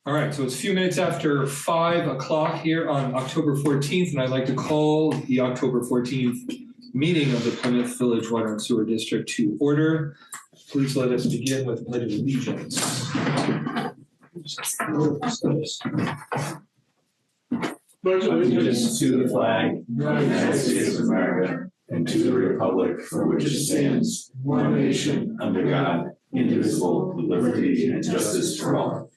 All right, so it's a few minutes after 5 o'clock here on October 14th, and I'd like to call the October 14th meeting of the Plymouth Village Water and Sewer District to order. Please let us begin with Pledge of Allegiance. Pledge allegiance to the flag of the United States of America and to the republic for which it stands, one nation, under God, indivisible, with liberty and justice for all.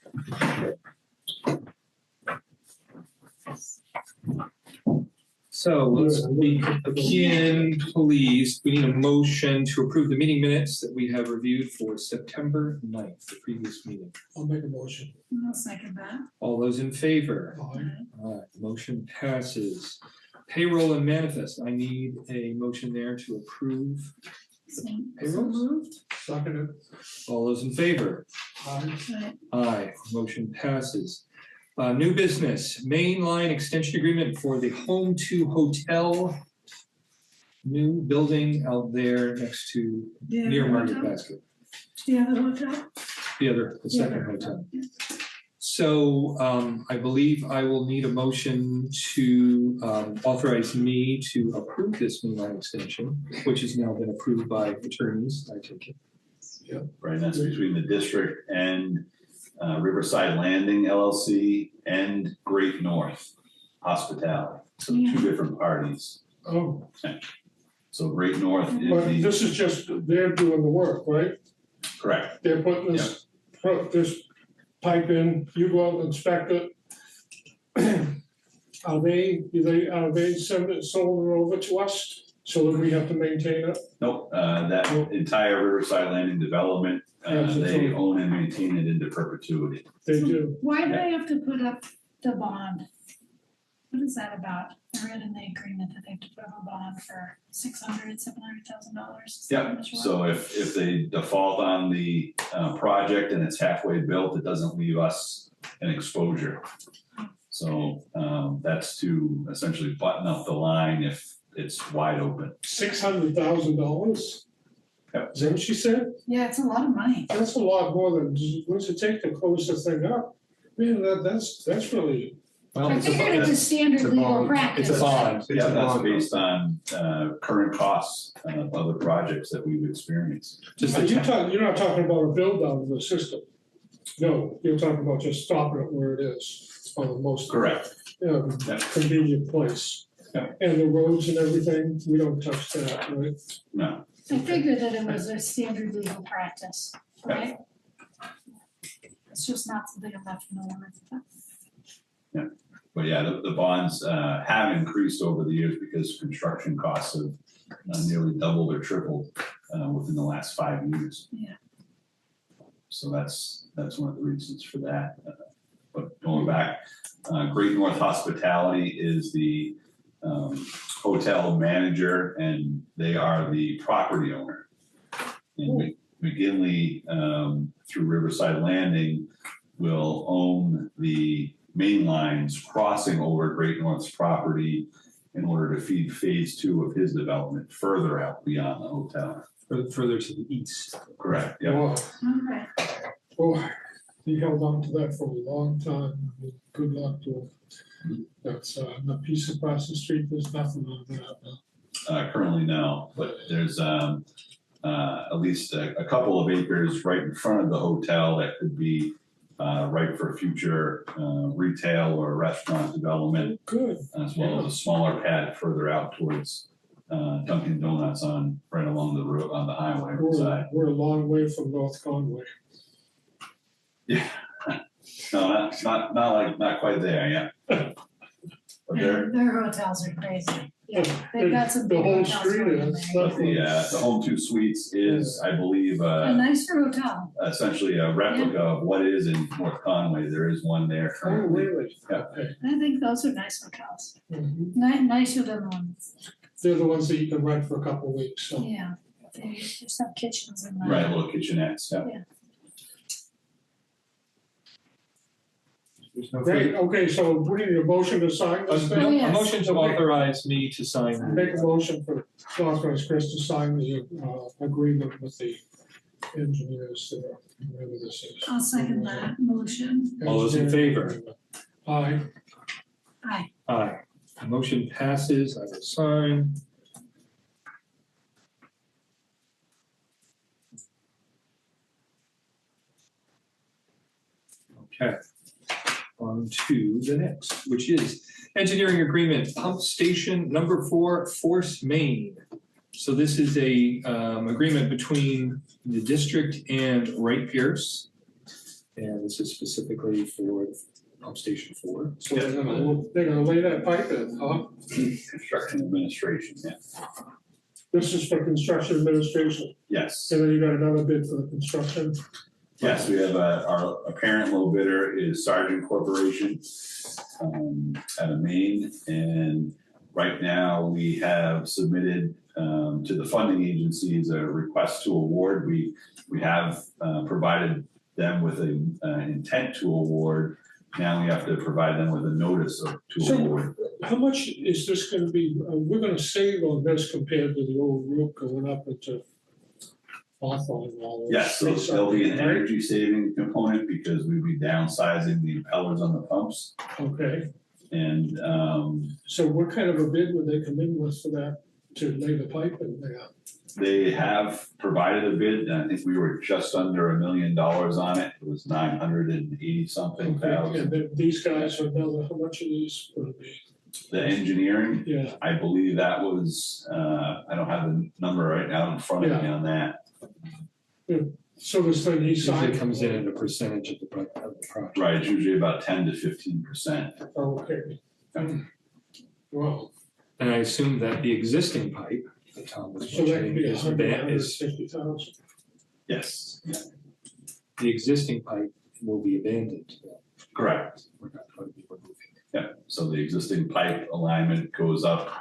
So let's begin, please. We need a motion to approve the meeting minutes that we have reviewed for September 9th, the previous meeting. I'll make a motion. I'll second that. All those in favor? Aye. All right, motion passes. Payroll and manifest. I need a motion there to approve payroll. Moved. Seconded. All those in favor? Aye. Right. Aye, motion passes. New business, main line extension agreement for the Home 2 Hotel. New building out there next to, near Market Basket. The other hotel? The second hotel. So I believe I will need a motion to authorize me to approve this main line extension, which has now been approved by attorneys, I take it. Yeah, right, that's between the district and Riverside Landing LLC and Great North Hospitality. So two different parties. Oh, So Great North is but the this is just, they're doing the work, right? correct. They're putting this pipe in, you go out and inspect it. Are they sold it over to us so that we have to maintain it? Nope, that entire Riverside Landing development, they own and maintain it into perpetuity. They do. Why do they have to put up the bond? What is that about? I read in the agreement that they have to put up a bond for $700,000. Yep, so if they default on the project and it's halfway built, it doesn't leave us an exposure. So that's to essentially button up the line if it's wide open. $600,000? Yep. Is that what she said? Yeah, it's a lot of money. That's a lot more than, what does it take to close this thing up? Man, that's really, Well, I figured it's a standard legal practice. It's a bond. Yeah, that's based on current costs of other projects that we've experienced. you're not talking about a build out of the system. No, you're talking about just stopping it where it is on the most Correct. convenient place. Yeah. And the roads and everything, we don't touch that, right? No. I figured that it was a standard legal practice, right? It's just not something I'm not familiar with. Yeah. But yeah, the bonds have increased over the years because construction costs have nearly doubled or tripled within the last 5 years. Yeah. So that's one of the reasons for that. But going back, Great North Hospitality is the hotel manager, and they are the property owner. And McGinley, through Riverside Landing, will own the main lines crossing over Great North's property in order to feed phase 2 of his development further out beyond the hotel. Further to the east. Correct, yeah. Wow. Okay. Boy, he held on to that for a long time. Good luck to him. That's a piece across the street, there's nothing on that. Currently no, but there's at least a couple of acres right in front of the hotel that could be right for future retail or restaurant development. Good. As well as a smaller pad further out towards Dunkin' Donuts right along the road on the highway side. We're a long way from North Conway. Yeah, no, not quite there yet. But Their hotels are crazy. Yeah, they've got some The big whole hotels street going in is there. nothing. the Home 2 Suites is, I believe, A nicer hotel. essentially a replica of what is in North Conway. There is one there Oh, currently. really? Yeah. Okay. I think those are nice hotels. Mhm. Nicer than the ones. They're the ones that you can rent for a couple of weeks, so. Yeah. They just have kitchens in there. Right, little kitchenettes, yeah. There's no Great, okay, so we need a motion to sign this thing? Oh, A yes. motion to authorize me to sign. Make a motion for, authorize Chris to sign the agreement with the engineers there, whatever this is. I'll second that motion. All those in favor? Aye. Aye. Aye. The motion passes. I will sign. Okay. On to the next, which is engineering agreement, pump station number 4, Force Main. So this is a agreement between the district and Wright Pierce. And this is specifically for pump station 4. So they're gonna lay that pipe in, huh? Construction administration, yeah. This is for construction administration, Yes. and then you got another bid for the construction. Yes, we have our apparent low bidder is Sargent Corporation out of Maine. And right now we have submitted to the funding agencies a request to award. We have provided them with an intent to award. Now we have to provide them with a notice to award. How much is this gonna be, we're gonna save on this compared to the old roof going up into Hawthorne and all those? Yes, so there'll be an energy saving component because we'd be downsizing the impellers on the pumps. Okay, And so what kind of a bid would they come in with for that, to lay the pipe in there? they have provided a bid, and I think we were just under $1 million on it. It was 980 something Okay, thousand. and then these guys are another, how much are these gonna be? The engineering, Yeah, I believe that was, I don't have the number right now in front of me on that. so this thing he Usually signed. comes in at a percentage of the project. Right, it's usually about 10 to 15%. Okay. Wow, And I assume that the existing pipe that Tom was so that could mentioning be is is 150,000. Yes, the existing pipe will be abandoned. correct. We're not going to be removing it. Yeah, so the existing pipe alignment goes up,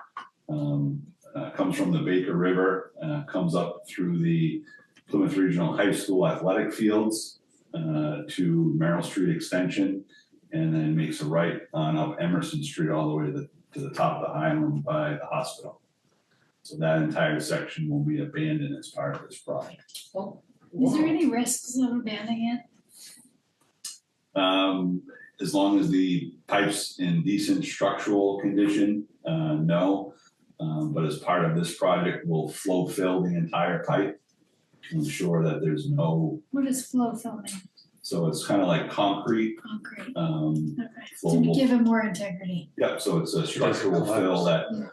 comes from the Baker River, comes up through the Plymouth Regional High School athletic fields to Merrill Street Extension, and then makes a right on up Emerson Street all the way to the top of the island by the hospital. So that entire section will be abandoned as part of this project. Is there any risks of abandoning it? As long as the pipe's in decent structural condition, no. But as part of this project, we'll flow fill the entire pipe to ensure that there's no, What is flow filming? so it's kind of like concrete. Concrete, Um, okay, to Flowable. give it more integrity. Yep, so it's a structural collapse. fill Yeah.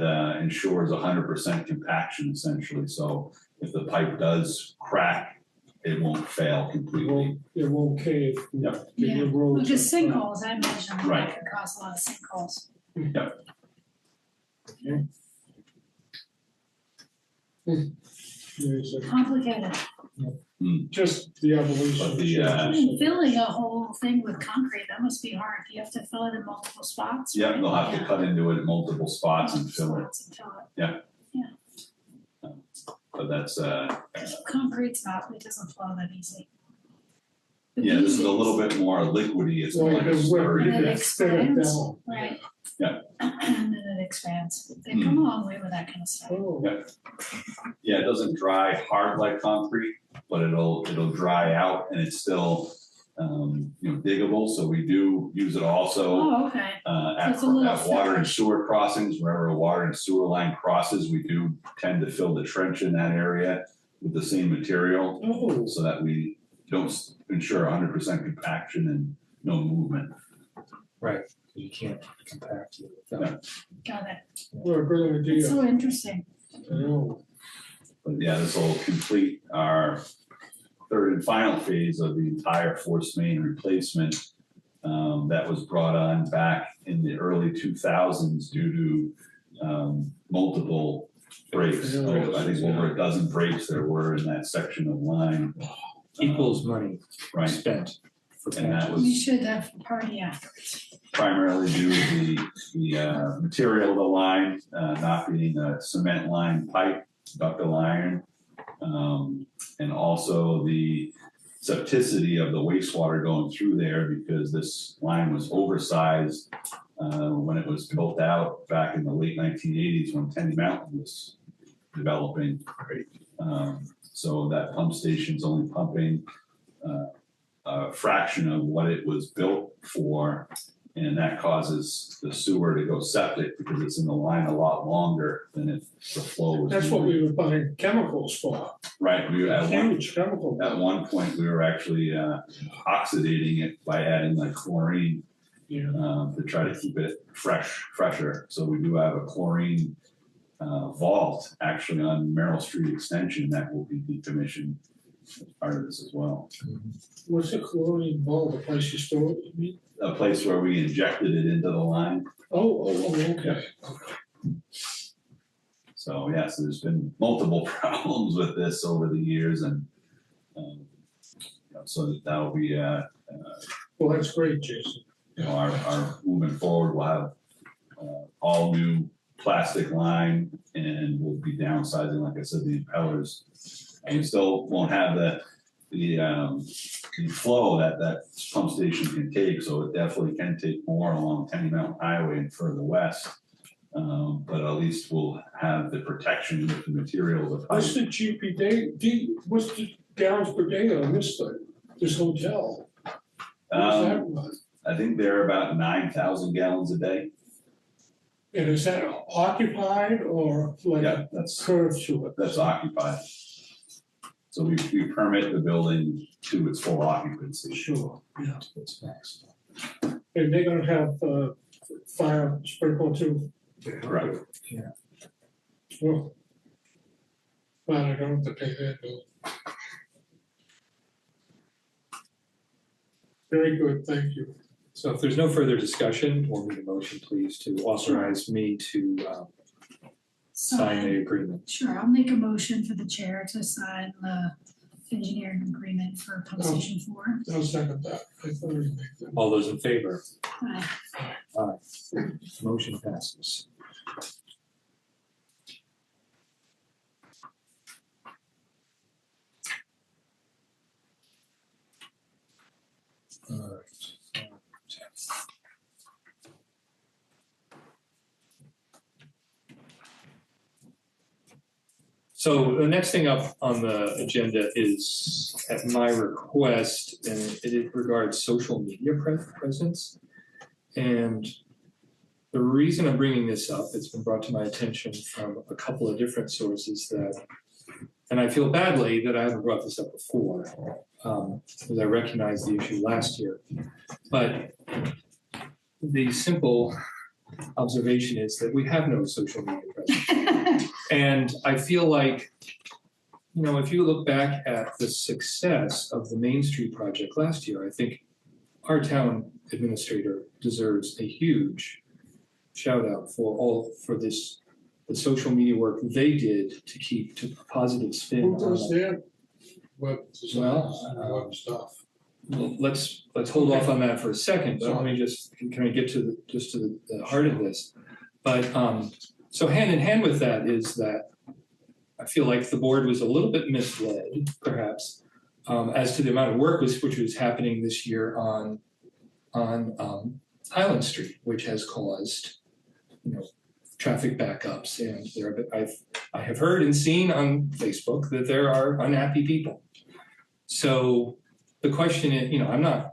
that ensures 100% compaction essentially. So if the pipe does crack, it won't fail completely. It won't cave. Yep. Yeah, Your roads Well, just are- sinkholes, I imagine Right. that could cause a lot of sinkholes. There's a- Complicated. Just the evolution. But the, And filling a whole thing with concrete, that must be hard. You have to fill it in multiple spots. Yep, right? they'll have to Yeah. cut into it in multiple spots and fill it. Spots and fill it. But that's, Concrete's not, it doesn't flow that easy. But yeah, this is these a little days- bit more liquidy. It's Well, more like a because where slurry. you And it can spin it expands, down. right? Yeah. And then it expands. They've come a long way with that kind of stuff. Oh, Yeah, it doesn't dry hard like concrete, but it'll dry out and it's still, diggable. So we do use it also Oh, okay. at it's a little at water and filler. sewer crossings. Wherever a water and sewer line crosses, we do tend to fill the trench in that area with the same material oh, so that we don't ensure 100% compaction and no movement. You can't compact it without. Got it. what a great idea. It's so interesting. I know. But yeah, this will complete our third and final phase of the entire force main replacement that was brought on back in the early 2000s due to multiple breaks. I think over a dozen breaks there were in that section of line. Equals money Right, spent for and that patches. was You should have a party afterwards. primarily due to the material of the line, not being a cement line pipe, ductile iron. And also the septicity of the wastewater going through there because this line was oversized when it was built out back in the late 1980s when Tenny Mountain was developing. So that pump station's only pumping a fraction of what it was built for. And that causes the sewer to go septic because it's in the line a lot longer than if the flow was. That's what we were buying chemicals for, Right, we were huge chemical. at one point, we were actually oxidating it by adding like chlorine Yeah, to try to keep it fresher. So we do have a chlorine vault actually on Merrill Street Extension that will be decommissioned as part of this as well. what's the chlorine ball, the place you store it, you mean? A place where we injected it into the line. Okay. So yes, there's been multiple problems with this over the years, and so that'll be Well, that's great, Jason. our moving forward. We'll have all new plastic line, and we'll be downsizing, like I said, the impellers. And we still won't have the flow that pump station can take, so it definitely can take more along Tenny Mountain Highway and further west. But at least we'll have the protection with the material, the pipe. What's the GP what's the gallons per day on this hotel? What does that run? I think they're about 9,000 gallons a day. And is that occupied or like Yeah, a that's curve to it? occupied. So we permit the building to its full occupancy. Sure, yeah. It's next. And they're gonna have fire sprinkler too? Correct. Yeah. Well, I don't have to pay that bill. Very good, thank you. So if there's no further discussion, we'll need a motion, please, to authorize me to sign the agreement. Sure, I'll make a motion for the chair to sign the engineering agreement for pump station 4. I'll second that. I thought we made that. All those in favor? Aye. Aye. Motion passes. All right. So the next thing up on the agenda is at my request, and it regards social media presence. And the reason I'm bringing this up, it's been brought to my attention from a couple of different sources and I feel badly that I haven't brought this up before, because I recognized the issue last year. But the simple observation is that we have no social media presence. And I feel like, if you look back at the success of the Main Street project last year, I think our town administrator deserves a huge shout out for the social media work they did to keep a positive spin. Who does their web design, web stuff? Well, let's hold off on that for a second, but let me can I get to the heart of this? But so hand in hand with that is that I feel like the board was a little bit misled, perhaps, as to the amount of work which was happening this year on Highland Street, which has caused, traffic backups, and I have heard and seen on Facebook that there are unhappy people. So the question is, I'm not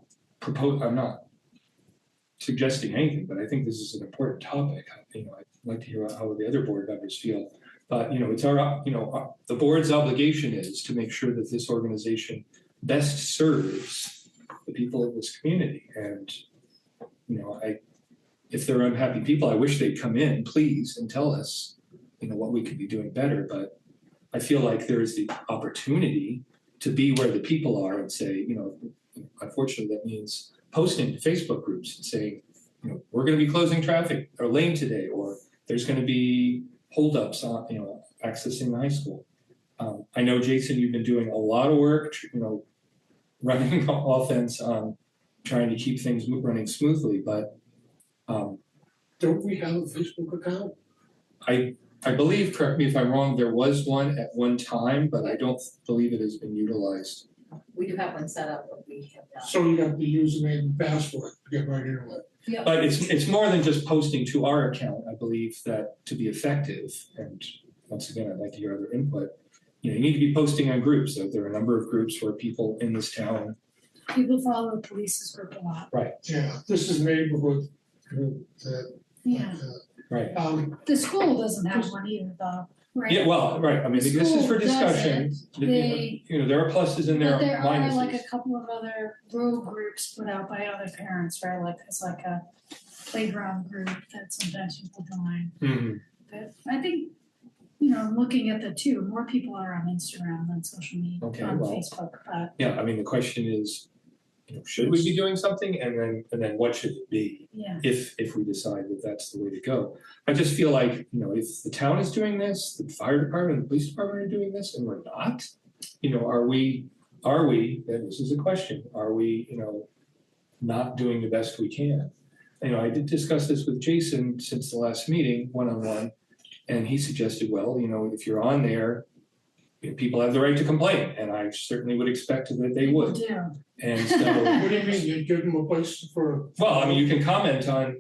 suggesting anything, but I think this is an important topic. I'd like to hear how the other board members feel. But it's the board's obligation is to make sure that this organization best serves the people of this community. And if there are unhappy people, I wish they'd come in, please, and tell us, what we could be doing better. But I feel like there is the opportunity to be where the people are and say, unfortunately, that means posting to Facebook groups and saying, we're going to be closing traffic or lane today, or there's going to be holdups on, accessing the high school. I know, Jason, you've been doing a lot of work, running offense on trying to keep things running smoothly, but don't we have a Facebook account? I believe, correct me if I'm wrong, there was one at one time, but I don't believe it has been utilized. We do have one set up, but we have not. So you have the username and password to get right into it. Yep. But it's more than just posting to our account, I believe, that to be effective, and once again, I'd like to hear other input, you need to be posting on groups. So there are a number of groups where people in this town. People follow the police's group a lot. Yeah, this is neighborhood group that. Yeah. Right. The school doesn't have one either, though, right? Yeah, well, right, I mean, this is for discussion. They- There are pluses and there But are there are like minuses. a couple of other road groups put out by other parents, right? Like, it's like a playground group that sometimes people join. Mhm. But I think, looking at the two, more people are on Instagram than social media, Okay, on well. Facebook, but Yeah, I mean, the question is, should we be doing something, and then what should it be? yeah. If we decide that that's the way to go. I just feel like, if the town is doing this, the fire department and the police department are doing this, and we're not, are we, and this is a question, are we, not doing the best we can? I did discuss this with Jason since the last meeting, one-on-one, and he suggested, well, if you're on there, people have the right to complain, and I certainly would expect that they would. Yeah. And so, What do you mean, you give them a place for? well, I mean, you can comment on,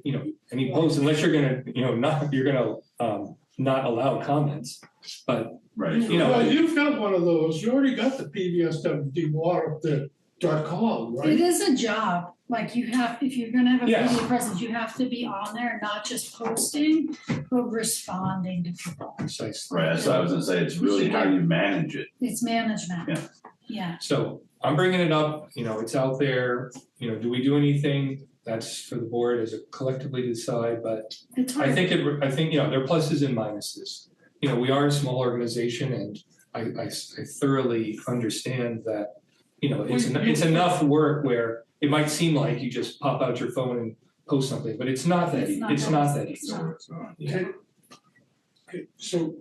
any post unless you're gonna, not allow comments, but, Right. Well, you've got one of those, you already got the PBSWDwater.com, right? It is a job, like if you're gonna have a Yes. media presence, you have to be on there, not just posting, but responding to people. precisely. Right, that's what I was gonna say, it's really how you manage it. It's management. Yeah. Yeah, So I'm bringing it up, it's out there, do we do anything? That's for the board as a collectively decide, but it's I hard. think there are pluses and minuses. We are a small organization, and I thoroughly understand that, it's enough work where it might seem like you just pop out your phone and post something, but it's not that, It's not it's that not easy. that It's easy. not. Yeah. Okay, so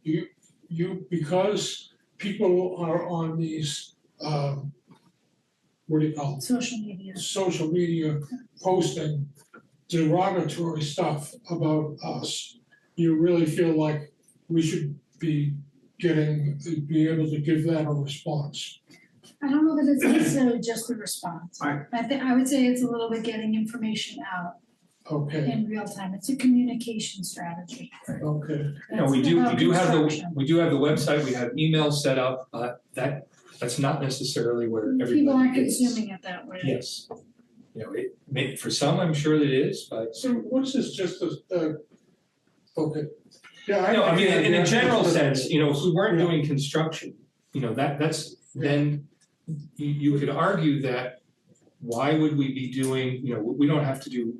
you, because people are on these, what do you call them? Social media. Social media posting derogatory stuff about us, you really feel like we should be able to give that a response. I don't know that it's necessarily just a response. Right. I would say it's a little bit getting information out Okay, in real time. It's a communication okay. strategy. We do That's have about the website, we have emails set up, but that's not necessarily where everybody is. People aren't consuming it that way. Yes. It may, for some, I'm sure that it is, but, So what's this, just okay. Yeah, I mean, in a yeah, general sense, if we weren't doing construction, that's, then you could argue that why would we be doing, we don't have to do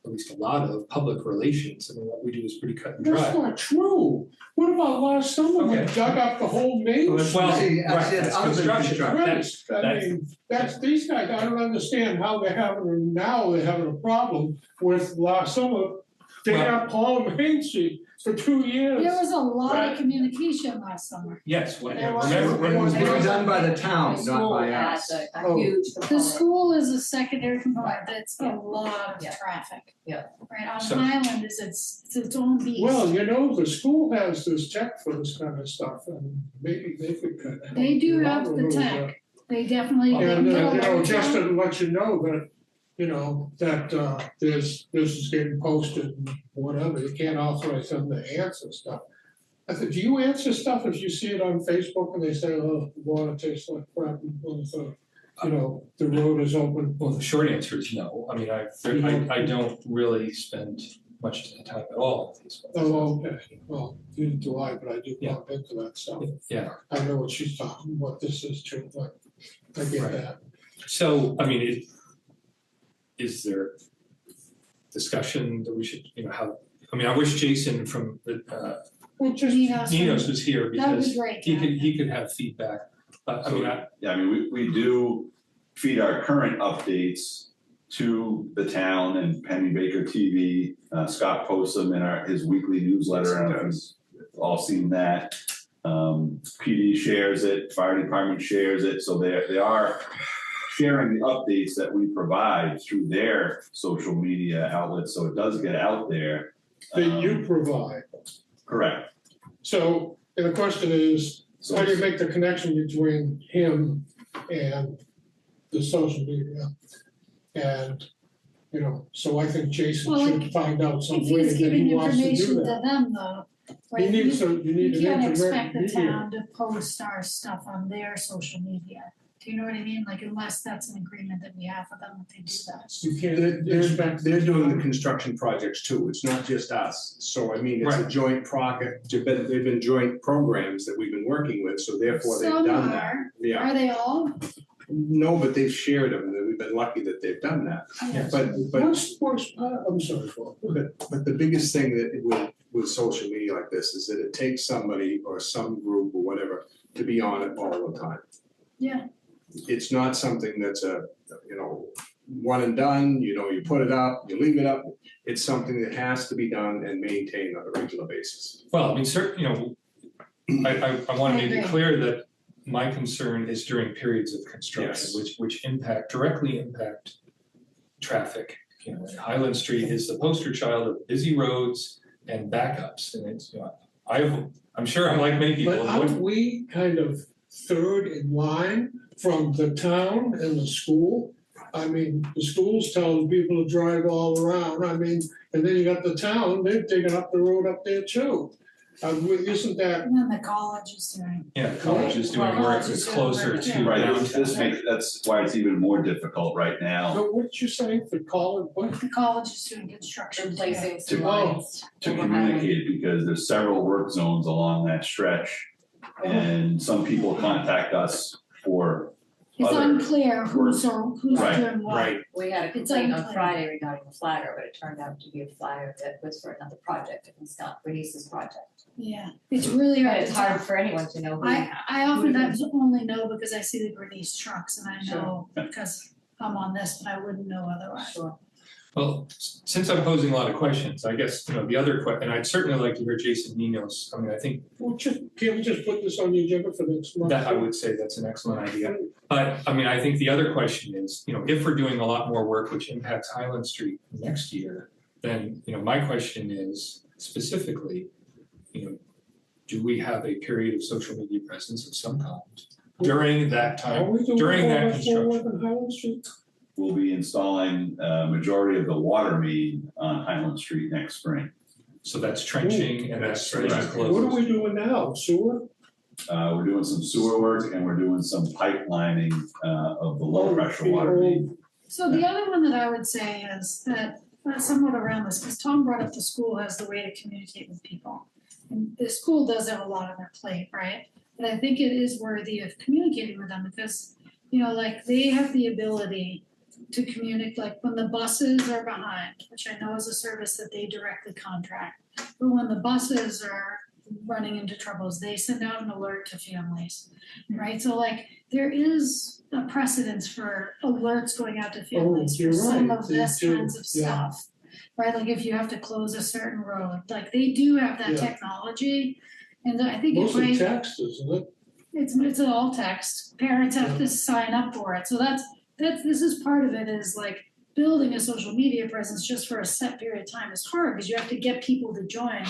at least a lot of public relations. I mean, what we do is pretty cut and That's dry. not true. What about last summer, we Okay. dug up the whole main Well, street? right, that's construction. That's- That's, these guys, I don't understand how they're having, now they're having a problem with last summer. They Well- got Paul Main Street for 2 years. There was a lot Right. of communication last summer. Yes, There was- remember, It was done by the town, The not school by had us. a Oh. huge The component. school is a secondary component, that's a lot of Yeah. traffic. Yeah. Right, on So- Highland is it's its own beast. Well, the school has this tech for this kind of stuff, and maybe they could kind of. They do help have you out a the little tech. bit. They definitely. they And, can get a just lot to let you know that, that this is getting posted and whatever, you can't authorize them to answer stuff. I said, do you answer stuff if you see it on Facebook and they say, oh, water tastes like crap, the road is open? well, the short answer is no. I mean, I don't really spend much time at all on Facebook. Oh, okay, well, neither do I, but I do Yeah. bump into that stuff. Yeah, I know what she's talking, what this is too, but I get Right. that. so, I mean, is there discussion that we should, have? I mean, I wish Jason from the, Well, just, Ninos was here That would because be great. he could have feedback, but I mean, Yeah, I mean, we do feed our current updates to the town and Penny Baker TV. Scott posts them in his weekly newsletter, I don't know if you've all seen that. PD shares it, fire department shares it, so they are sharing the updates that we provide through their social media outlets, so it does get out there. that you provide. Correct. So, and the question is, So how do you make the connection between him and the social media? And, so I think Jason Well, should find out some If way he's that giving he wants to do information to that. them though, right? You need You an can't internet expect the media. town to post our stuff on their social media. Do you know what I mean? Like unless that's an agreement that we have with them, that they do that. You can't expect. They're doing the construction projects too, it's not just us. So I mean, it's a Right. joint project, they've been joint programs that we've been working with, so therefore they've Some done that. are. Yeah, Are they all? no, but they've shared them, we've been lucky that they've done that. Yes. But I'm sorry, Paul. but the biggest thing that with social media like this is that it takes somebody or some group or whatever to be on it all the time. Yeah. It's not something that's one and done, you put it up, you leave it up. It's something that has to be done and maintained on a regular basis. Well, I mean, I want I to make it agree. clear that my concern is during periods of construction, Yes. which directly impact traffic. Highland Street is the poster child of busy roads and backups, and it's, I'm sure I'm like many people. But aren't we kind of third in line from the town and the school? I mean, the school's telling people to drive all around, and then you got the town, they're digging up the road up there too. Isn't that, And then the college is doing. Yeah, college is doing Well, work college is doing closer work, to yeah. Right, this downtown. makes, that's why it's even more difficult right now what did you say, the college, what? The college is doing construction. too. Replacing some To- lines. to over Highland. communicate, because there's several work zones along that stretch. And some people contact us for It's other unclear who's Right, doing what. Right, We had a It's complaint on unclear. Friday regarding the flagger, but it turned out to be a flagger that was for another project, it was not Bernice's project. Yeah, it's really But hard to it's hard tell. for anyone to know who. I oftentimes only know because I see the Bernice trucks and I Sure. know because I'm on this, but I wouldn't know otherwise. Sure. Well, since I'm posing a lot of questions, I guess, the other and I'd certainly like to hear Jason Nino's, I think Can't we just put this on the agenda for next month? that I would say that's an excellent idea. But, I think the other question is, if we're doing a lot more work which impacts Highland Street next year, then, my question is specifically, do we have a period of social media presence of some kind during that Are time, we doing during that all this construction? work on Highland Street? We'll be installing a majority of the water main on Highland Street next spring. So that's trenching and that's That's trenching right. What are closes. we doing now, sewer? We're doing some sewer work and we're doing some pipelining of the low pressure the water main. old- So the other one that I would say is that somewhat around this, because Tom brought up the school has the way to communicate with people. And the school does have a lot on their plate, right? But I think it is worthy of communicating with them because, they have the ability to communicate, like when the buses are behind, which I know is a service that they directly contract. But when the buses are running into troubles, they send out an alert to families, right? So there is a precedence for alerts going out to families you're for some right, of they this do, kinds of yeah. stuff. Right, like if you have to close a certain road, they do have that Yeah. technology. And I think it Mostly might, text, isn't it? it's all text, parents have to sign up for it, so this is part of it is building a social media presence just for a set period of time is hard, because you have to get people to join,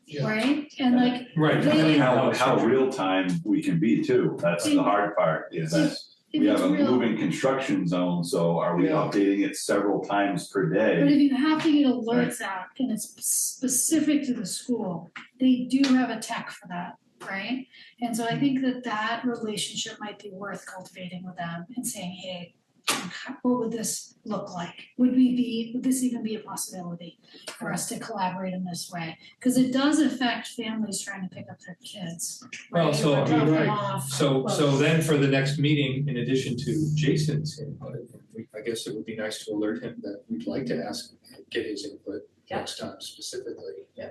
Yeah. right? And Right. They- depending on How real time we can be too, that's the hard part, is that if we it's have a real, moving construction zone, so are we Yeah. updating it several times per but day? if you have to get alerts out and it's specific to the school, they do have a tech for that, right? And so I think that relationship might be worth cultivating with them and saying, hey, what would this look like? Would this even be a possibility for us to collaborate in this way? Because it does affect families trying to pick up their kids, right? Well, so, Or drop them Right. off. So then for the next meeting, in addition to Jason's input, I guess it would be nice to alert him that we'd like to get his input Yeah. next time specifically. Yeah.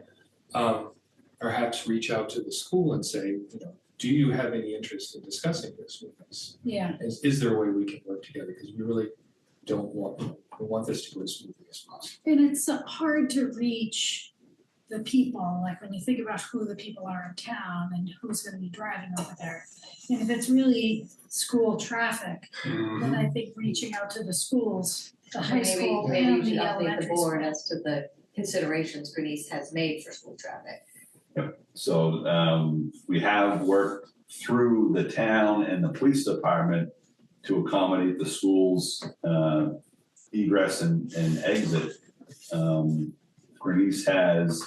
Perhaps reach out to the school and say, do you have any interest in discussing this with us? Yeah, Is there a way we can work together? Because we really we want this to go as smoothly as possible. and it's hard to reach the people, like when you think about who the people are in town and who's gonna be driving over there. And if it's really school traffic, then I think reaching out to the schools, the high school Maybe and you should the update elementary the board school. as to the considerations Bernice has made for school traffic. So we have worked through the town and the police department to accommodate the schools' egress and exit. Bernice has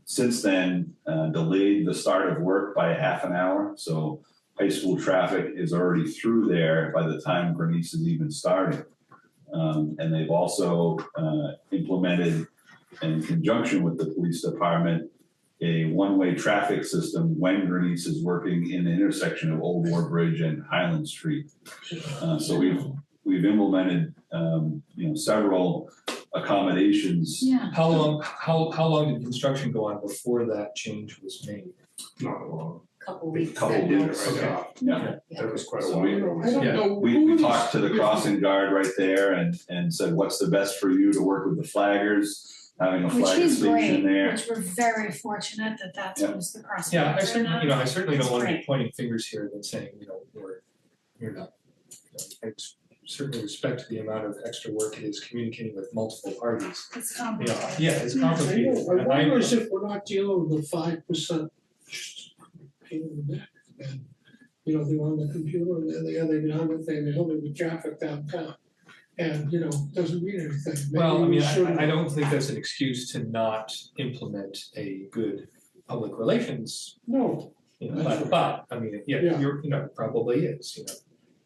Since then, delayed the start of work by a half an hour, so high school traffic is already through there by the time Bernice is even starting. And they've also implemented, in conjunction with the police department, a one-way traffic system when Bernice is working in the intersection of Old War Bridge and Highland Street. So we've implemented, several accommodations. Yeah, How long did construction go on before that change was made? Not long. Couple weeks. Couple They did it weeks. right Okay. off. Yeah. That was quite a So while we- ago. I don't Yeah. know. We who is- talked to the crossing guard right there and said, what's the best for you to work with the flaggers, having a which flagger is great, station there. which we're very fortunate that that's Yeah. who's the crossing. Yeah, I guards right certainly, now. I certainly don't It's want to be great. pointing fingers here and saying, you're not. I certainly respect the amount of extra work it is communicating with multiple parties. It's complicated. Yeah, it's I complicated. know, I and wonder if we're not dealing with the 5% pain in the neck. And, they're on the computer and then the other thing, they're holding the traffic downtown. And, doesn't mean anything. Well, I Maybe we mean, should- I don't think that's an excuse to not implement a good public relations, No, but, I mean, yeah, Yeah. it probably is,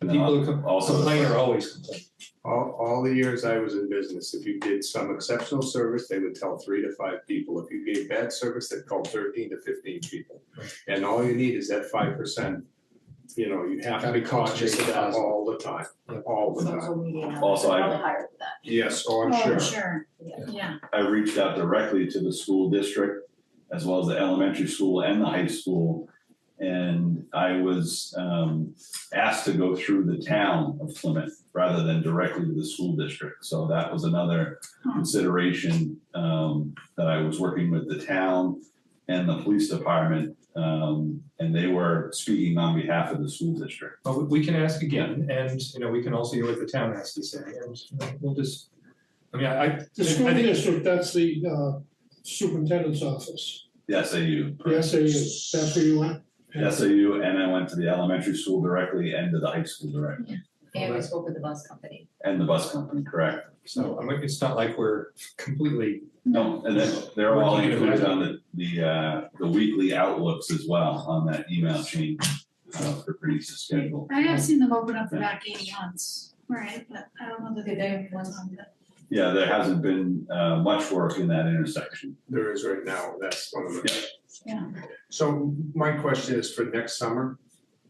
And People who also- complain are always complaining. All the years I was in business, if you did some exceptional service, they would tell 3 to 5 people. If you gave bad service, they'd call 13 to 15 people. And all you need is that 5%. You have to be conscious of that all the time, all the time. Social media. Also, I- Probably higher than that. Yes, oh, I'm Oh, sure. sure, Yeah. yeah, I reached out directly to the school district as well as the elementary school and the high school. And I was asked to go through the town of Plymouth rather than directly to the school district. So that was another consideration that I was working with the town and the police department. And they were speaking on behalf of the school district. But we can ask again, and, we can also hear what the town has to say, and we'll just, I the school think, district, that's the superintendent's office. The SAU. The SAU, that's where you went? The SAU, and I went to the elementary school directly and to the high school directly. And we spoke with the bus company. And the bus company, correct. so, it's not like we're completely, No, and then they're all Working in included that. on the weekly outlooks as well on that email chain for Bernice's schedule. I have seen them open up the back 80 once, right, but I don't know that Did they're they doing ones on that. Yeah, there hasn't been much work in that intersection. There is right now, that's one of the. Yeah. So my question is for next summer,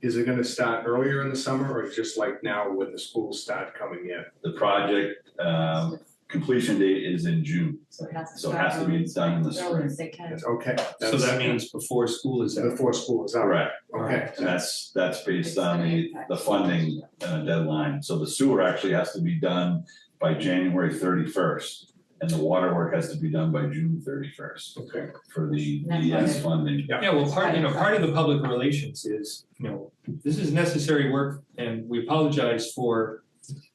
is it gonna start earlier in the summer or just like now when the schools start coming in? The project completion date is in June, So it has to so it start has to be done in the early spring. as they can. That's okay. so that means before school is out. Before school is out. Correct, Okay, and that's based on the funding deadline. So the sewer actually has to be done by January 31st. And the water work has to be done by June 31st okay. for the That's DS right. funding. Yeah, well, part of the public relations is, this is necessary work, and we apologize for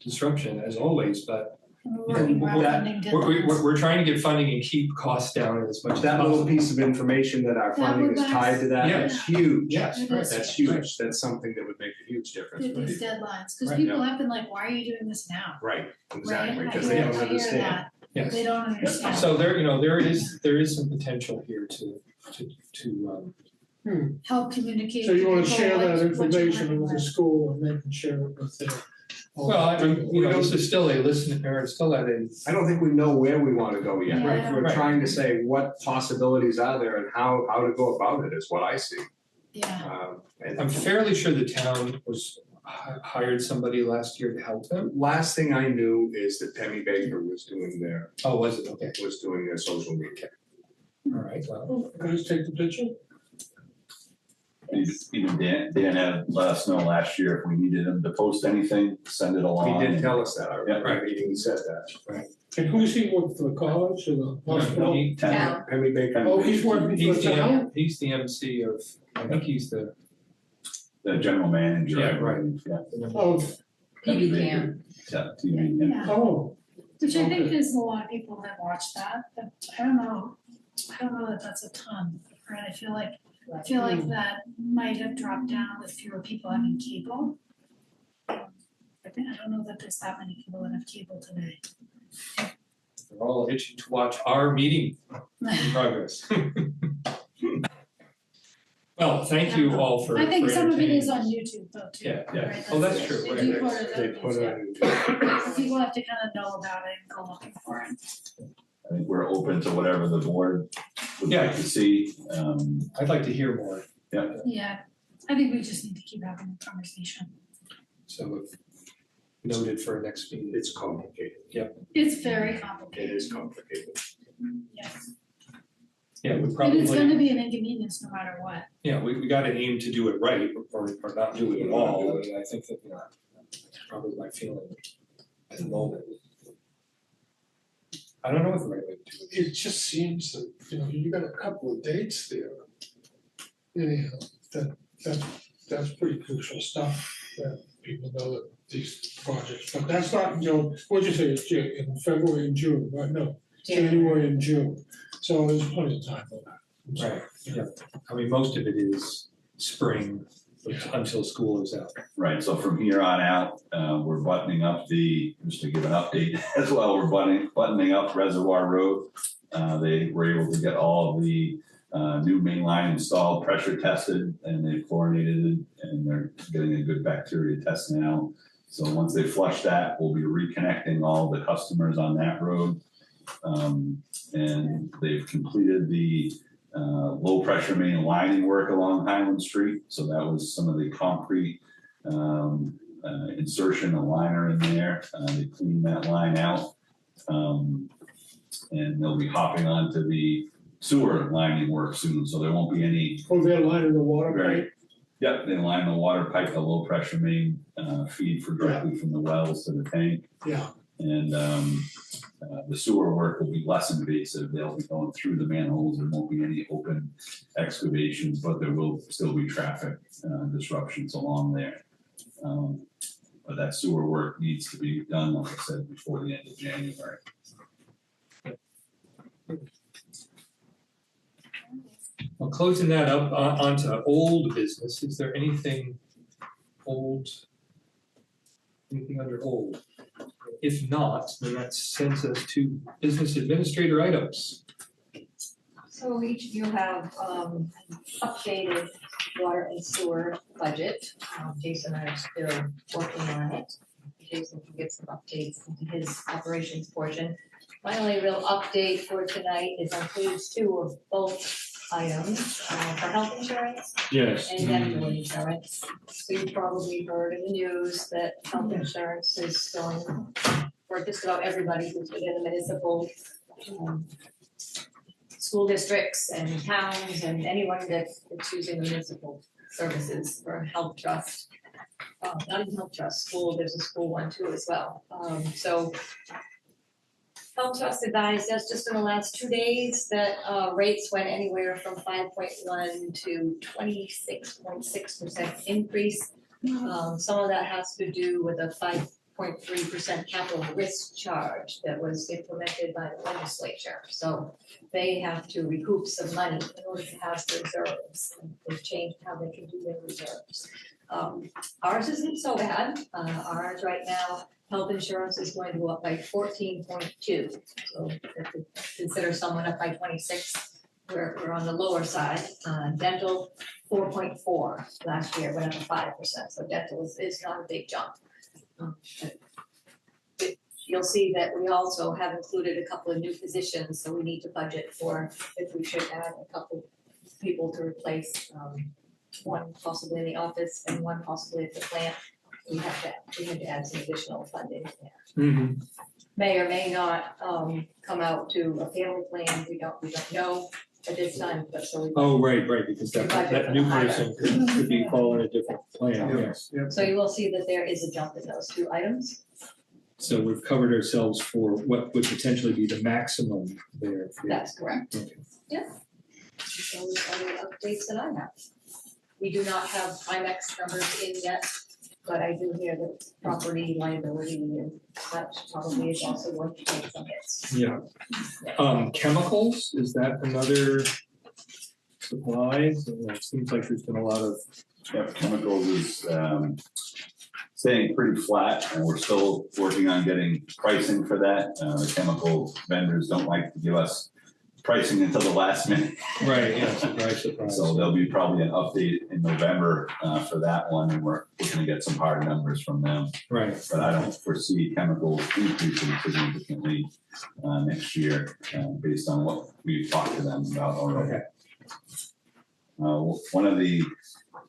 disruption as always, but We're working we're- around funding deadlines. we're trying to get funding and keep costs down as much as That little possible. piece of information that our funding is tied to that, Yeah. that's huge. Yes, It right, is. That's huge. That's something that would make a huge difference. These deadlines, because Right, people have been like, why are you doing this now? Right, Right? exactly, I because they hear- don't I hear understand. that. yes. They don't understand. So there is some potential here to Help communicate. So you wanna to people share that what you're information working with the with. school and they can share it with their. well, We don't- this is still a listen, or it's still at a, I don't think we know where we wanna go yet. Yeah. We're Right. trying to say what possibilities are there and how to go about it is what I see. Yeah, And I'm fairly sure the town hired somebody last year to help them. last thing I knew is that Penny Baker was doing their social media. All right, well, Oh, guys, take the picture? Even Dan had let us know last year if we needed him to post anything, send it along. He did tell us that, I remember Yeah. meeting, he said that. And who's he working for, the college or the hospital? he- Town. Penny Baker. Oh, he's working for he's the town? the MC of, I think he's the. The general manager, Yeah, I believe, yeah, Of, PB Cam. yeah, TV, yeah. yeah, oh, which I think Okay. is a lot of people that watch that, but I don't know that that's a ton, right? I feel like that might have dropped down with fewer people having cable. I don't know that there's that many people that have cable today. They're all itching to watch our meeting. in progress. Well, thank you all for. I think for some of it is entertaining. on YouTube though too. Yeah, yeah. right? Oh, that's true. They Right, do right. put it They on put it YouTube. on. So people have to kind of know about it and go looking for it. I think we're open to whatever the board would Yeah. like to see. I'd like to hear more. Yeah, I think we just need to keep having a conversation. So if noted for next meeting. It's complicated. It's very It complicated. is complicated. Yes. Yeah, we And it's probably, gonna be an inconvenience no matter what. yeah, we gotta aim to do it right or not do it at all. And I think that, that's probably my feeling at the moment. I don't know what the right way to do it. It just seems that, you got a couple of dates there. Anyhow, that's pretty crucial stuff, that people know that these projects, but that's not until, what'd you say, it's in February and June, right? No, January and June, so there's plenty of time for that. Right, yeah. I mean, most of it is spring until school is out. Right, so from here on out, we're buttoning up just to give an update as well, we're buttoning up Reservoir Road. They were able to get all of the new main line installed, pressure tested, and they chlorinated it, and they're getting a good bacteria test now. So once they flush that, we'll be reconnecting all the customers on that road. And they've completed the low pressure main lining work along Highland Street. So that was some of the concrete insertion, a liner in there. They cleaned that line out. And they'll be hopping onto the sewer lining work soon, so there won't be any. Oh, they're lining the water pipe? Yep, they line the water pipe, the low pressure main feed for directly from the wells to the tank. Yeah. And the sewer work will be less invasive. They'll be going through the manholes. There won't be any open excavations, but there will still be traffic disruptions along there. But that sewer work needs to be done, like I said, before the end of January. Well, closing that up onto old business, is there anything old? Anything under old? If not, then that sends us to business administrator items. So each of you have updated water and sewer budget. Jason and I are still working on it. Jason can get some updates into his operations portion. My only real update for tonight is on page 2 of both items for health insurance Yes. and dental insurance. So you've probably heard in the news that health insurance is going for just about everybody who's within the municipal school districts and towns and anyone that's using municipal services for health trust. Not even health trust, school, there's a school one too as well. So Health Trust advised us just in the last 2 days that rates went anywhere from 5.1 to 26.6% increase. Some of that has to do with a 5.3% capital risk charge that was implemented by the legislature. So they have to recoup some money in order to have reserves. They've changed how they can do their reserves. Ours isn't so bad. Ours right now, health insurance is going to go up by 14.2. So if you consider someone up by 26, we're on the lower side. Dental, 4.4 last year, went up to 5%. So dental is not a big jump. You'll see that we also have included a couple of new positions, so we need to budget for if we should add a couple people to replace one possibly in the office and one possibly at the plant. We have to add some additional funding there. Mm-hmm. May or may not come out to a family plan, we don't know at this time, but so we. Oh, right, because that new person could be following a different plan, yes. So you will see that there is a jump in those 2 items. So we've covered ourselves for what would potentially be the maximum there. That's correct. Okay. So those are the updates that I have. We do not have IMAX numbers in yet, but I do hear that property liability and such probably is also going to take some hits. Yeah. Chemicals, is that another supplies? It seems like there's been a lot of. Yep, chemicals is staying pretty flat, and we're still working on getting pricing for that. The chemical vendors don't like to give us pricing until the last minute. Right, yeah, surprise, surprise. So there'll be probably an update in November for that one, and we're gonna get some hard numbers from them. Right, But I don't foresee chemicals increasing significantly next year, based on what we've talked to them about already. okay. One of the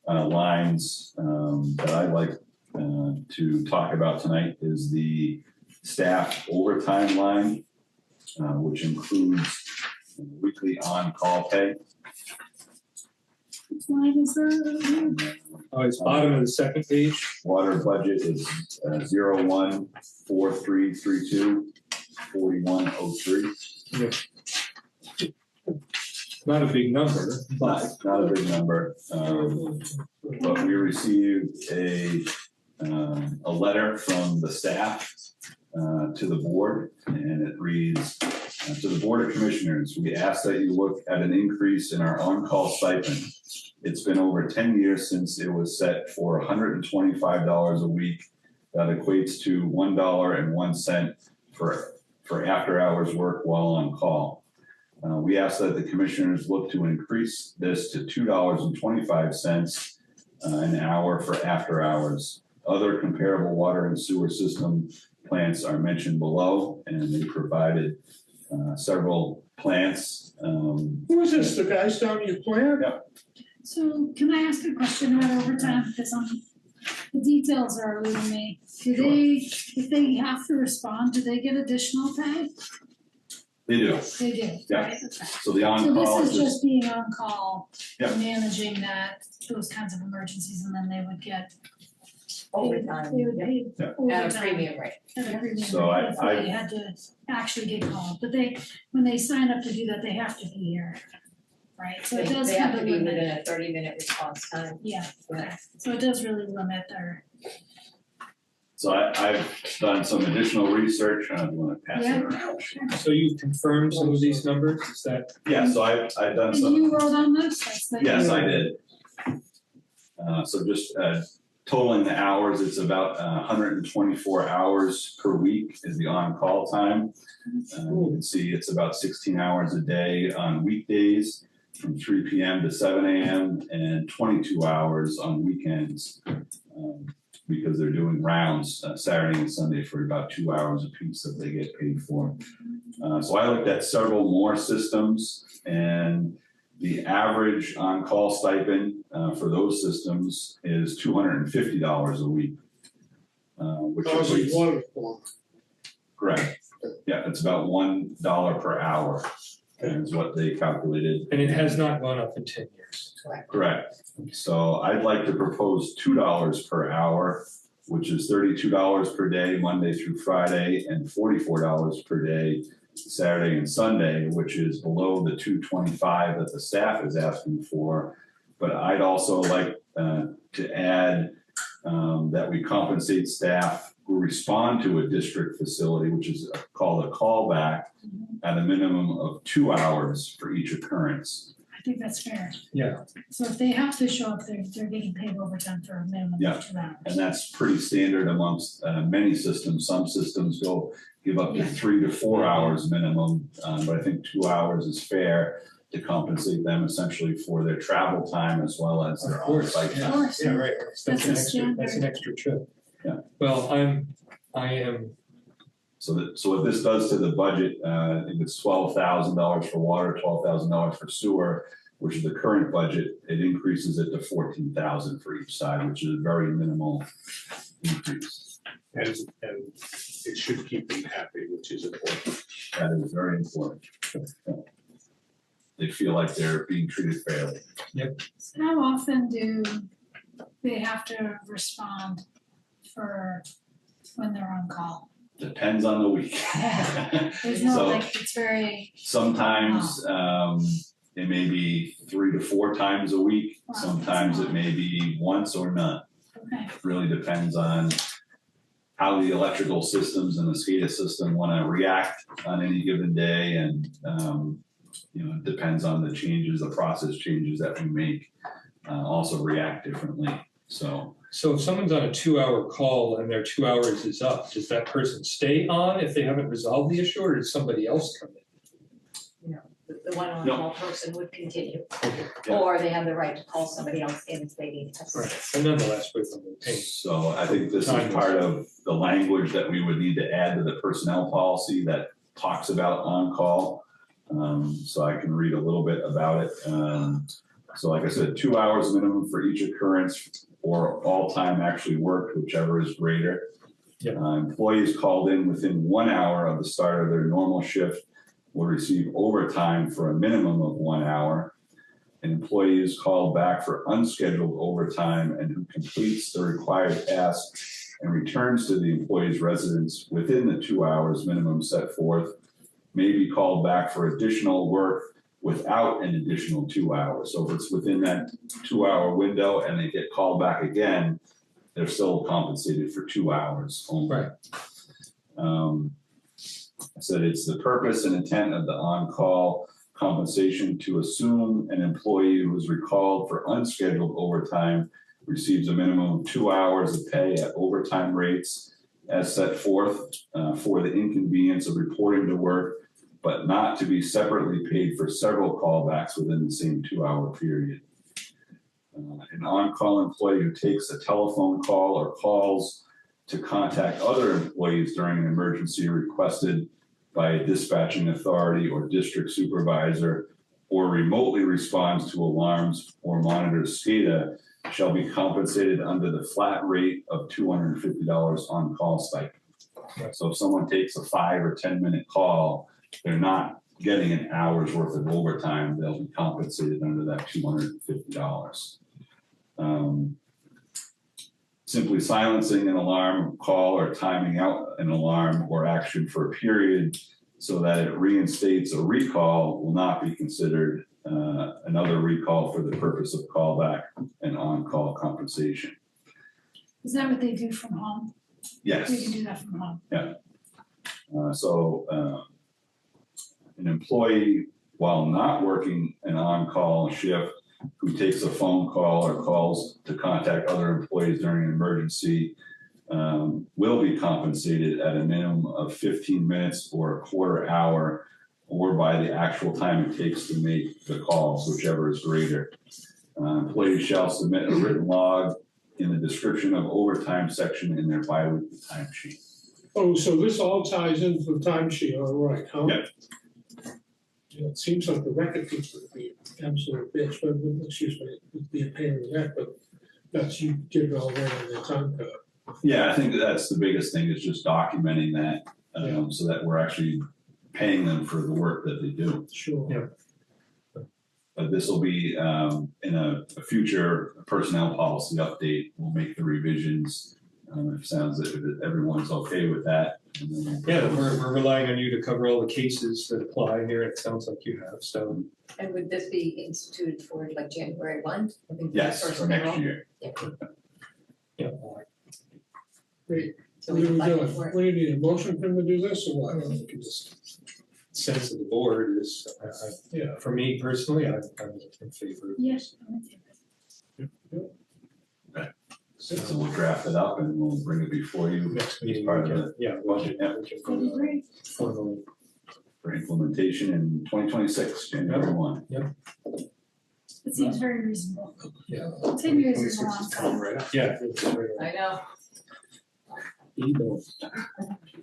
lines that I'd like to talk about tonight is the staff overtime line, which includes weekly on-call pay. Which line is that? Oh, it's bottom of the second page. Water budget is 0143324103. Not a big number, but Not a big number, but we received a letter from the staff to the board, and it reads, to the Board of Commissioners, we ask that you look at an increase in our on-call stipend. It's been over 10 years since it was set for $125 a week. That equates to $1.01 for after-hours work while on call. We ask that the commissioners look to increase this to $2.25 an hour for after hours. Other comparable water and sewer system plants are mentioned below, and they provided several plants. Who is this, the guys down your plant? Yeah. So can I ask a question about overtime, because the details are eluding me. Do they, if they have to respond, do they get additional pay? They do. They do, Yeah. right? Okay. So the So on-call this is is just being on call, Yeah. managing those kinds of emergencies, and then they would get. Overtime, They would yeah. pay Yeah. overtime. At a premium rate. At a premium So rate, if they had to actually get called, but when they sign up to do that, they have to be here, right? So They it does they have kind to of be limit, within a 30-minute response time. yeah, okay, Yeah. so it does really limit their, So I've done some additional research, I don't want to pass it around. so you've confirmed some of these numbers, is that? Yeah, so I've done and some, you wrote on this, that's the. yes, I did. So just totaling the hours, it's about 124 hours per week is the on-call time. You can see it's about 16 hours a day on weekdays from 3 p.m. to 7 a.m. and 22 hours on weekends. Because they're doing rounds Saturday and Sunday for about 2 hours apiece that they get paid for. So I looked at several more systems, and the average on-call stipend for those systems is $250 a week. Which How's equates- he water for? correct. Yeah, it's about $1 per hour is what they calculated. And it has not gone up in 10 years. Correct. So I'd like to propose $2 per hour, which is $32 per day, Monday through Friday, and $44 per day, Saturday and Sunday, which is below the $225 that the staff is asking for. But I'd also like to add that we compensate staff who respond to a district facility, which is called a callback, at a minimum of 2 hours for each occurrence. I think that's fair. Yeah. So if they have to show up, they're getting paid overtime for a minimum Yeah. of 2 hours. And that's pretty standard amongst many systems. Some systems go give up to 3 to 4 hours minimum, but I think 2 hours is fair to compensate them essentially for their travel time as well as their Of course, on-site yeah. Of time. course, Yeah, right, that's That's an a extra, that's an standard. extra trip. Yeah. Well, I am, So what this does to the budget, I think it's $12,000 for water, $12,000 for sewer, which is the current budget. It increases it to $14,000 for each side, which is a very minimal increase. And it should keep them happy, which is important. That is very important. They feel like they're being treated fairly. So how often do they have to respond for when they're on call? Depends on the week. There's no So like, it's very, sometimes it may be 3 to 4 times a week. Wow, Sometimes that's a it may be once or none. okay, It really depends on how the electrical systems and the SCADA system want to react on any given day, and it depends on the changes, the process changes that we make, also react differently. So if someone's on a 2-hour call and their 2 hours is up, does that person stay on if they haven't resolved the issue, or does somebody else come in? the one on-call person would continue. Okay, Yeah. Or they have the right to call somebody else in if they need us. right, and nonetheless, we're from the pain. So I think this is part of the language that we would need to add to the personnel policy that talks about on-call. So I can read a little bit about it. So like I said, 2 hours minimum for each occurrence or all time actually worked, whichever is greater. Yeah. Employees called in within 1 hour of the start of their normal shift will receive overtime for a minimum of 1 hour. An employee is called back for unscheduled overtime and who completes the required task and returns to the employee's residence within the 2 hours minimum set forth may be called back for additional work without an additional 2 hours. So if it's within that 2 hour window and they get called back again, they're still compensated for 2 hours only. Right. I said it's the purpose and intent of the on-call compensation to assume an employee who is recalled for unscheduled overtime receives a minimum of 2 hours of pay at overtime rates as set forth for the inconvenience of reporting to work, but not to be separately paid for several callbacks within the same 2 hour period. An on-call employee who takes a telephone call or calls to contact other employees during an emergency requested by a dispatching authority or district supervisor, or remotely responds to alarms or monitors SCADA shall be compensated under the flat rate of $250 on-call stipend. So if someone takes a 5 or 10 minute call, they're not getting an hour's worth of overtime, they'll be compensated under that $250. Simply silencing an alarm call or timing out an alarm or action for a period so that it reinstates a recall will not be considered another recall for the purpose of callback and on-call compensation. Is that what they do from home? Yes. We can do that from home. An employee, while not working an on-call shift, who takes a phone call or calls to contact other employees during an emergency, will be compensated at a minimum of 15 minutes or a quarter hour, or by the actual time it takes to make the calls, whichever is greater. Employees shall submit a written log in the description of overtime section in their biweekly timesheet. Oh, so this all ties into the timesheet, all right, huh? Yep. Yeah, it seems like the record keeps would be absolute bitch, but excuse me, it'd be a pain in the neck, but that's you get it all right in the time code. Yeah, I think that's the biggest thing is just documenting that, so that we're actually paying them for the work that they do. Sure. Yeah. But this will be in a future personnel policy update. We'll make the revisions. If everyone's okay with that. And then Yeah, we're relying on you to cover all the cases that apply here, it sounds like you have, so. And would this be instituted for like January 1? I think Yes, that's for next year. Yeah. Yeah. Great. So What we do can we budget do? for it. What do you need, a motion for him to do this or what? I don't know, you can just, Sense of the board is, yeah. for me personally, I'm in favor of Yes. I'm in favor. So we'll draft it up and we'll bring it before you next meeting. part we of can- the Yeah, budget we can That'd be great. formally. for implementation in 2026, January 1. It seems very reasonable. Yeah. 10 years is a 26 long is coming time. right up. Yeah. it's very- I know.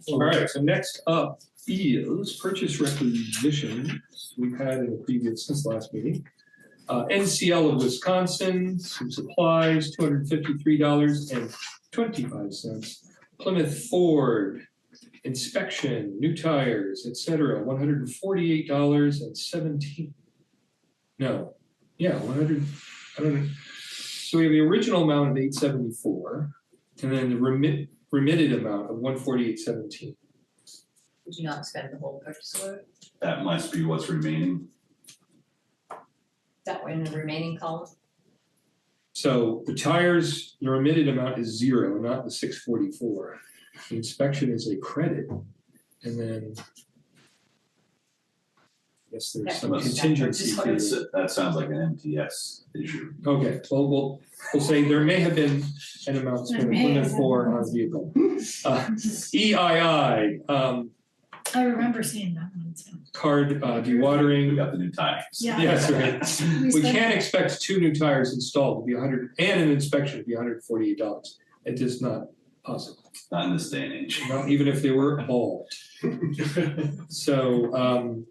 All right, so next up is purchase requisition. We've had in the previous, since last meeting. NCL of Wisconsin, some supplies, $253.25. Plymouth Ford, inspection, new tires, etc., $148.17. No, yeah, 100, I don't know. So we have the original amount of $874, and then the remitted amount of $148.17. Did you not spend the whole purchase order? That must be what's remaining. That were in the remaining column? So the tires, the remitted amount is 0, not the 644. The inspection is a credit, and then I guess there's some That- contingency that- to It's, it. that sounds like an MTS issue. Okay, well, we'll say there may have been an amount spent There may in have for on a vehicle. EII, I remember seeing that one. card We dewatering. got the new tires. Yeah. Yes, right. We spent- can't expect 2 new tires installed to be 100, and an inspection to be $148. It is not possible, Not in this day and age. not even if they were bald. So,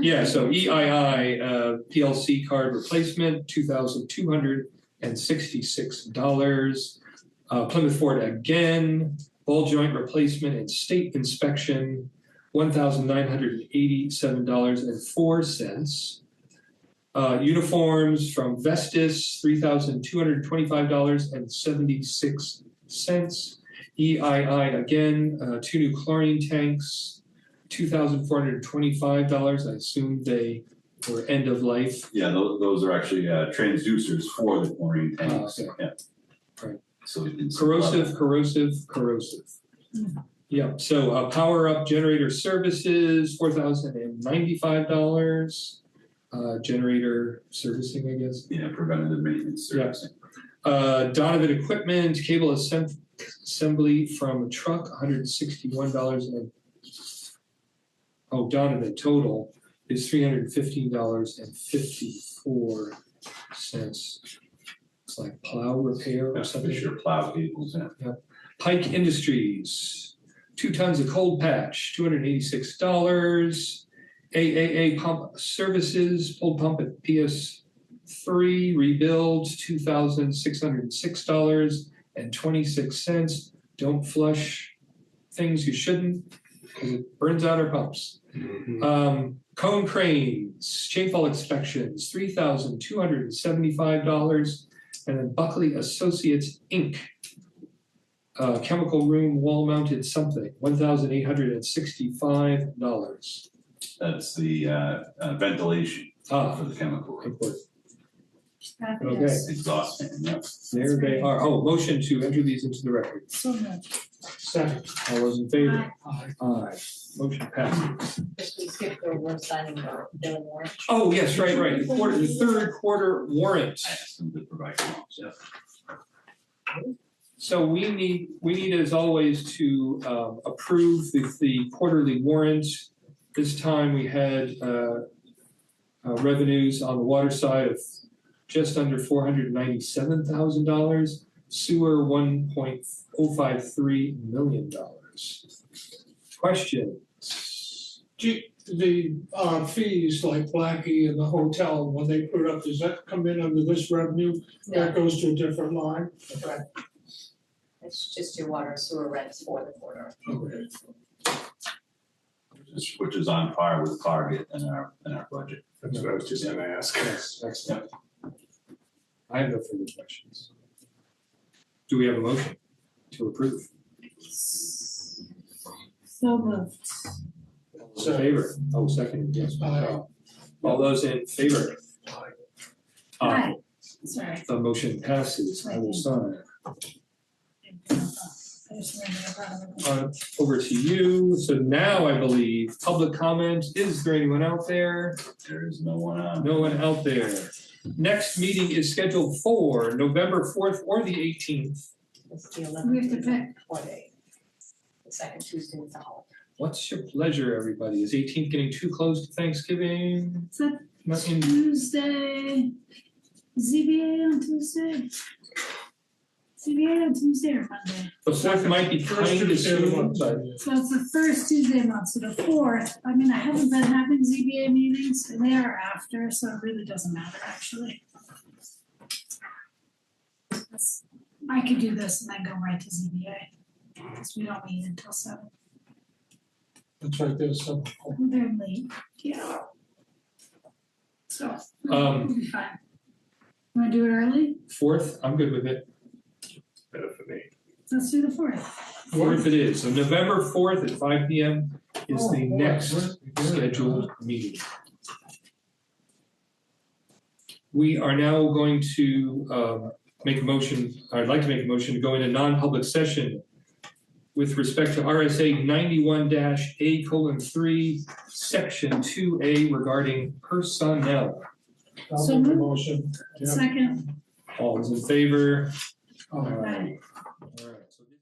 yeah, so EII PLC card replacement, $2,266. Plymouth Ford again, ball joint replacement and state inspection, $1,987.04. Uniforms from Vestis, $3,225.76. EII again, 2 new chlorine tanks, $2,425. I assume they were end of life. Yeah, those are actually transducers for the chlorine tanks. Okay. Yeah. Right. So you can. Corrosive. Yeah, so power up generator services, $4,095. Generator servicing, I guess. Yeah, preventative maintenance servicing. Donovan equipment, cable assembly from a truck, $161. Donovan total is $315.54. It's like plow repair or That's something. Fisher plow cables, yeah. Pike Industries, 2 tons of cold patch, $286. AAA pump services, pulled pump at PS3, rebuild, $2,606.26. Don't flush things you shouldn't, because it burns out our pumps. Cone cranes, chainfall inspections, $3,275. And then Buckley Associates Inc. Chemical room wall mounted something, $1,865. That's the ventilation for the chemical room. Important. Fabulous. Okay. Exhaust fan, yeah. There they are. Motion to enter these into the record. So moved. Second. All those in favor? Aye. Aye. Motion passes. Just we skipped over signing the billing warrant. Oh, yes, right. The third quarter warrant. I asked them to provide forms, yeah. So we need as always to approve the quarterly warrant. This time we had revenues on the water side of just under $497,000, sewer $1.053 million. Questions? The fees like Blackie and the hotel, when they put it up, does that come in under this revenue? That goes to a different line? Okay. It's just your water and sewer rents for the quarter. Okay. Which is on par with target in our budget. That's what I was just gonna ask. Yes, excellent. I have no further questions. Do we have a motion to approve? So moved. All those in favor? Second, yes. Aye. All those in favor? Aye. Sorry. The motion passes. I will sign. I just remembered I brought it up. Over to you. So now I believe public comment. Is there anyone out there? There is no one on. No one out there. Next meeting is scheduled for November 4th or the 18th. It's the We have 11th to pick. holiday. The second Tuesday is the holiday. What's your pleasure, everybody? Is 18th getting too close to Thanksgiving? Is that Not in. Tuesday? ZBA on Tuesday? ZBA on Tuesday or Monday? The 4th might be First kind of Tuesday of the soon, month. but So it's the first Tuesday of the month, so the 4th. I mean, I haven't been having ZBA meetings, and they are after, so it really doesn't matter, actually. I could do this and then go right to ZBA, because we don't meet until 7. That's right there, so. They're late, yeah. So, Um, we'll be fine. You wanna do it early? 4th, I'm good with it. Better for me. Let's do the 4th. 4th it is. So November 4th at 5 p.m. is Oh, the boy. next scheduled meeting. We are now going to make a motion, I'd like to make a motion to go into non-public session with respect to RSA 91-A:3, Section 2A regarding personnel. I'll So make the moved. motion. Yeah. Second, All those in favor? Aye. Aye.